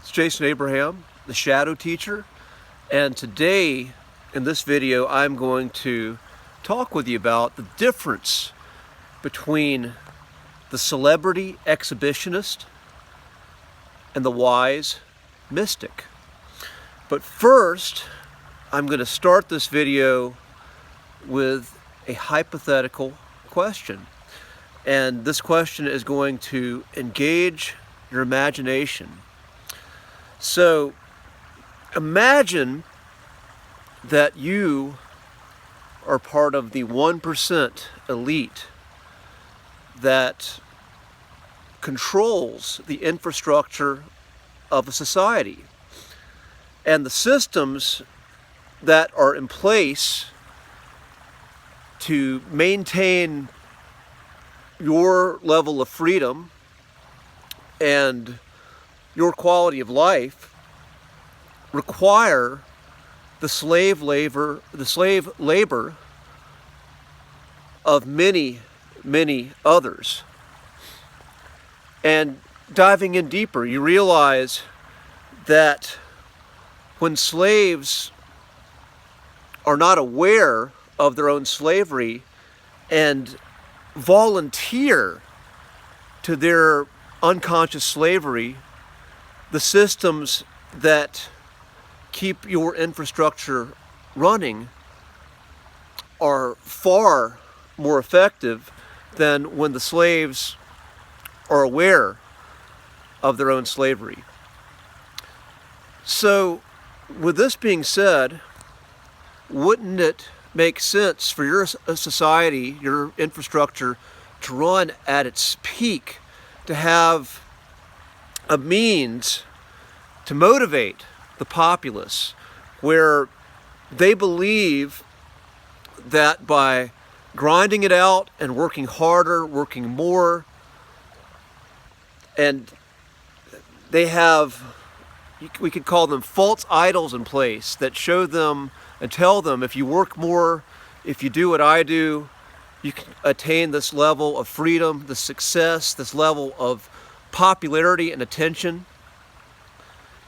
It's Jason Abraham, the Shadow Teacher, and today in this video I'm going to talk with you about the difference between the celebrity exhibitionist and the wise mystic. But first, I'm going to start this video with a hypothetical question. And this question is going to engage your imagination. So imagine that you are part of the 1% elite that controls the infrastructure of a society. And the systems that are in place to maintain your level of freedom and your quality of life require the slave labor of many others. And diving in deeper, you realize that when slaves are not aware of their own slavery and volunteer to their unconscious slavery, the systems that keep your infrastructure running are far more effective than when the slaves are aware of their own slavery. So, with this being said, wouldn't it make sense for your society, your infrastructure, to run at its peak, to have a means to motivate the populace where they believe that by grinding it out and working harder, working more, and they have, we could call them false idols in place that show them and tell them, if you work more, if you do what I do, you can attain this level of freedom, this success, this level of popularity and attention.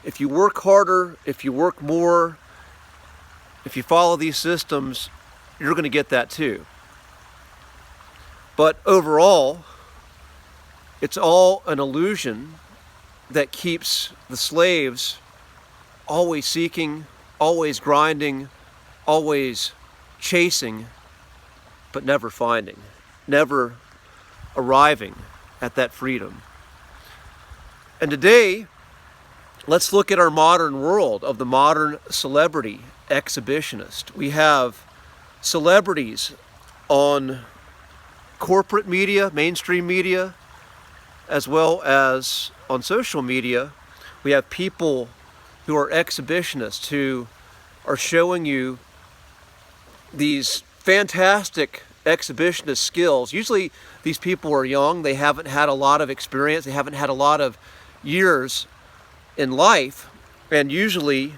If you work harder, if you work more, if you follow these systems, you're going to get that too. But overall, it's all an illusion that keeps the slaves always seeking, always grinding, always chasing, but never finding, never arriving at that freedom. And today, let's look at our modern world of the modern celebrity exhibitionist. We have celebrities on corporate media, mainstream media, as well as on social media. We have people who are exhibitionists who are showing you these fantastic exhibitionist skills. Usually these people are young, they haven't had a lot of experience, they haven't had a lot of years in life, and usually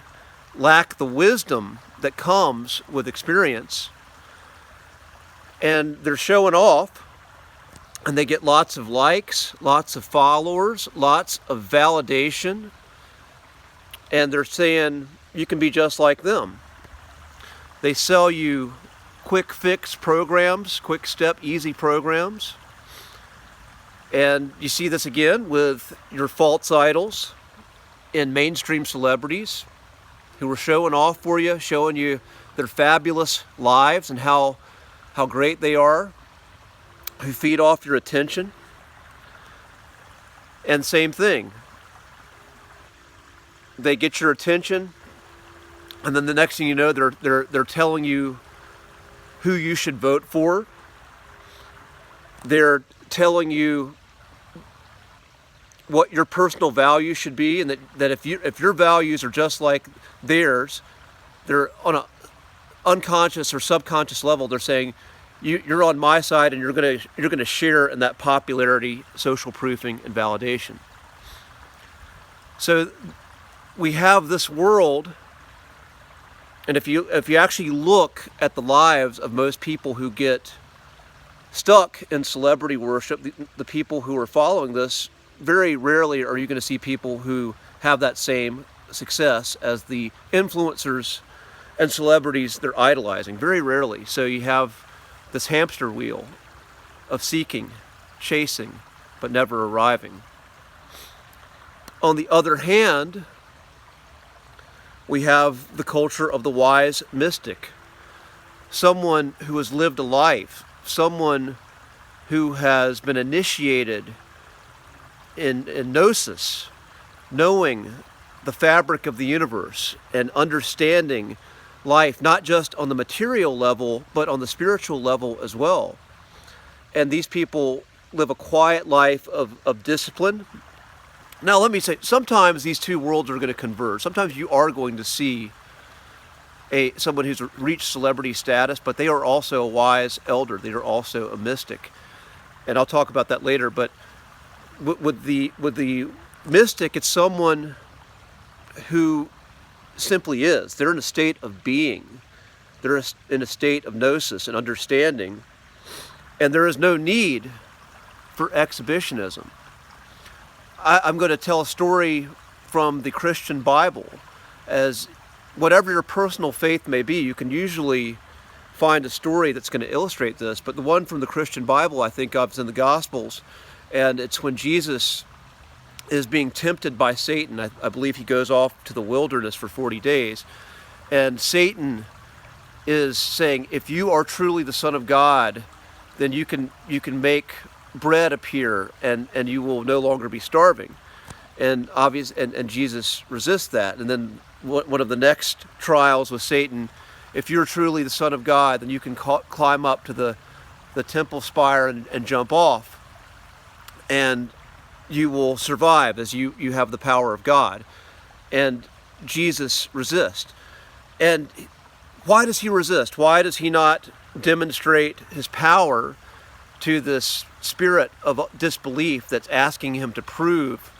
lack the wisdom that comes with experience. And they're showing off, and they get lots of likes, lots of followers, lots of validation, and they're saying you can be just like them. They sell you quick fix programs, quick step, easy programs. And you see this again with your false idols in mainstream celebrities who are showing off for you, showing you their fabulous lives and how great they are, who feed off your attention. And same thing. They get your attention, and then the next thing you know, they're telling you who you should vote for. They're telling you what your personal values should be, and that if your values are just like theirs, they're on an unconscious or subconscious level, they're saying you're on my side, and you're gonna share in that popularity, social proofing, and validation. So we have this world. And if you actually look at the lives of most people who get stuck in celebrity worship, the people who are following this, very rarely are you going to see people who have that same success as the influencers and celebrities they're idolizing. Very rarely. So you have this hamster wheel of seeking, chasing, but never arriving. On the other hand, we have the culture of the wise mystic, someone who has lived a life, someone who has been initiated in gnosis, knowing the fabric of the universe and understanding life, not just on the material level, but on the spiritual level as well. And these people live a quiet life of discipline. Now, let me say, sometimes these two worlds are going to converge. Sometimes you are going to see someone who's reached celebrity status, but they are also a wise elder. They are also a mystic. And I'll talk about that later. But with the mystic, it's someone who simply is. They're in a state of being. They're in a state of gnosis and understanding. And there is no need for exhibitionism. I'm going to tell a story from the Christian Bible. As whatever your personal faith may be, you can usually find a story that's going to illustrate this. But the one from the Christian Bible I think of is in the Gospels. And it's when Jesus is being tempted by Satan. I believe he goes off to the wilderness for 40 days. And Satan is saying, if you are truly the Son of God, then you can make bread appear and you will no longer be starving. And Jesus resists that. And then one of the next trials with Satan, if you're truly the Son of God, then you can climb up to the temple spire and jump off. And you will survive as you have the power of God. And Jesus resists. And why does he resist? Why does he not demonstrate his power to this spirit of disbelief that's asking him to prove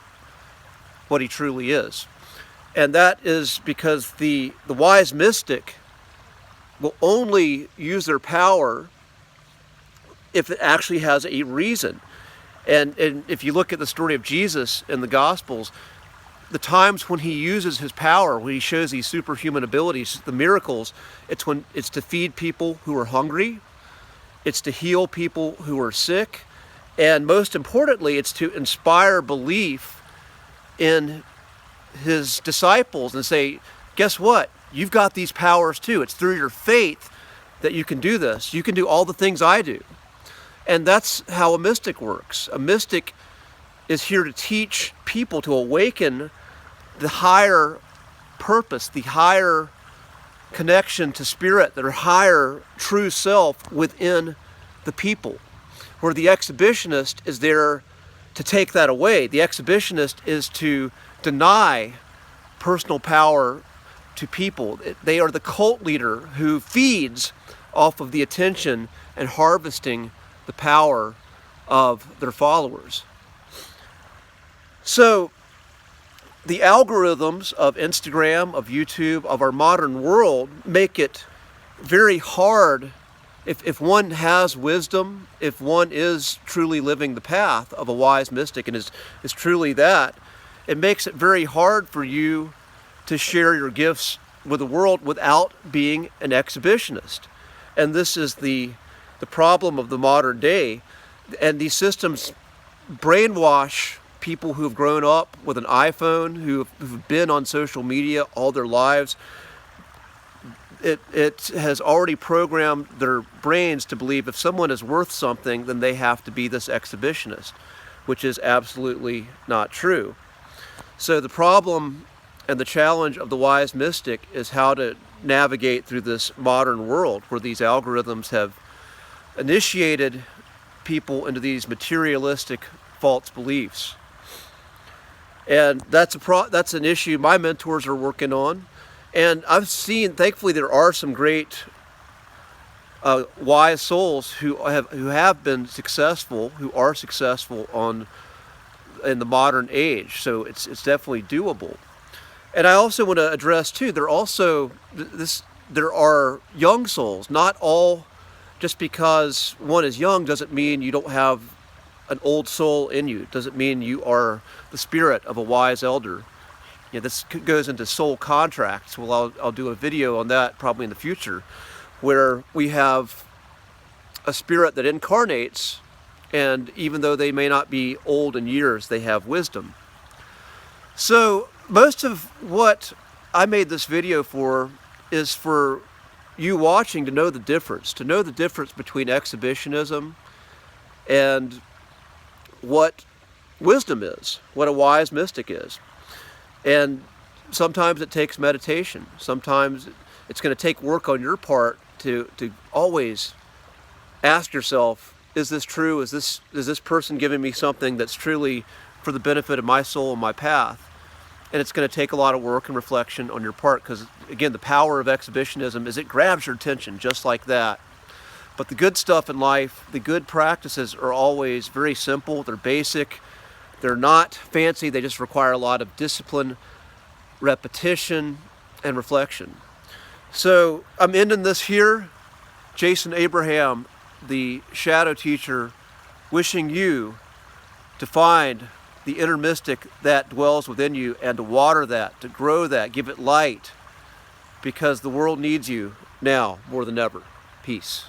what he truly is? And that is because the wise mystic will only use their power if it actually has a reason. And if you look at the story of Jesus in the Gospels, the times when he uses his power, when he shows these superhuman abilities, the miracles, it's to feed people who are hungry, it's to heal people who are sick, and most importantly, it's to inspire belief in his disciples and say, guess what? You've got these powers too. It's through your faith that you can do this. You can do all the things I do. And that's how a mystic works. A mystic is here to teach people to awaken the higher purpose, the higher connection to spirit, their higher true self within the people. Where the exhibitionist is there to take that away. The exhibitionist is to deny personal power to people. They are the cult leader who feeds off of the attention and harvesting the power of their followers. So the algorithms of Instagram, of YouTube, of our modern world make it very hard, if one has wisdom, if one is truly living the path of a wise mystic and is truly that, it makes it very hard for you to share your gifts with the world without being an exhibitionist. And this is the problem of the modern day. And these systems brainwash people who have grown up with an iPhone, who've been on social media all their lives. It has already programmed their brains to believe if someone is worth something, then they have to be this exhibitionist, which is absolutely not true. So the problem and the challenge of the wise mystic is how to navigate through this modern world where these algorithms have initiated people into these materialistic false beliefs. And that's an issue my mentors are working on. And I've seen, thankfully, there are some great wise souls who have been successful, who are successful in the modern age. So it's definitely doable. And I also want to address too, there are young souls. Not all, just because one is young doesn't mean you don't have an old soul in you. It doesn't mean you are the spirit of a wise elder. This goes into soul contracts. Well, I'll do a video on that probably in the future, where we have a spirit that incarnates, and even though they may not be old in years, they have wisdom. So most of what I made this video for is for you watching to know the difference between exhibitionism and what wisdom is, what a wise mystic is. And sometimes it takes meditation. Sometimes it's going to take work on your part to always ask yourself, is this true? Is this person giving me something that's truly for the benefit of my soul and my path? And it's going to take a lot of work and reflection on your part, because again, the power of exhibitionism is it grabs your attention just like that. But the good stuff in life, the good practices are always very simple. They're basic. They're not fancy. They just require a lot of discipline, repetition, and reflection. So I'm ending this here. Jason Abraham, the shadow teacher, wishing you to find the inner mystic that dwells within you and to water that, to grow that, give it light, because the world needs you now more than ever. Peace.